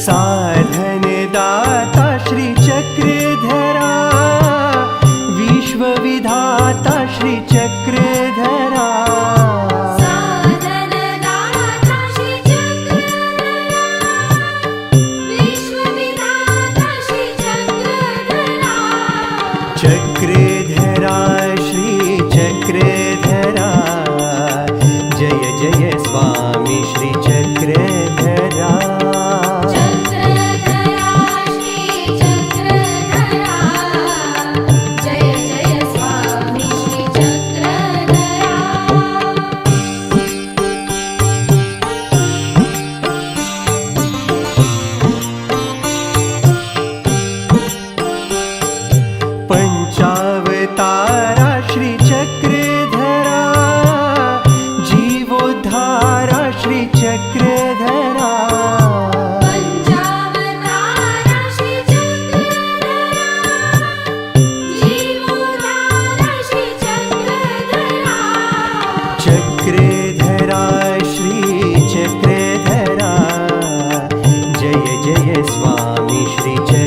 साधनदाता Shri चक्रधरा, विश्वविधाता Shri चक्रधरा। साधनदाता Shri चक्रधरा, विश्वविधाता Shri चक्रधरा। चक्रधरा Shri चक्रधरा, Jai Jai Swami Shri चक्रधरा। चक्रधरा Shri चक्रधरा, Jai Jai Swami Shri चक्रधरा। पंचावतारा Shri चक्रधरा, जीवोद्धारा Shri चक्रधरा। पंचावतारा Shri चक्रधरा, जीवोद्धारा Shri चक्रधरा। चक्रधरा Shri चक्रधरा, Jai Jai Swami Shri चक्रधरा।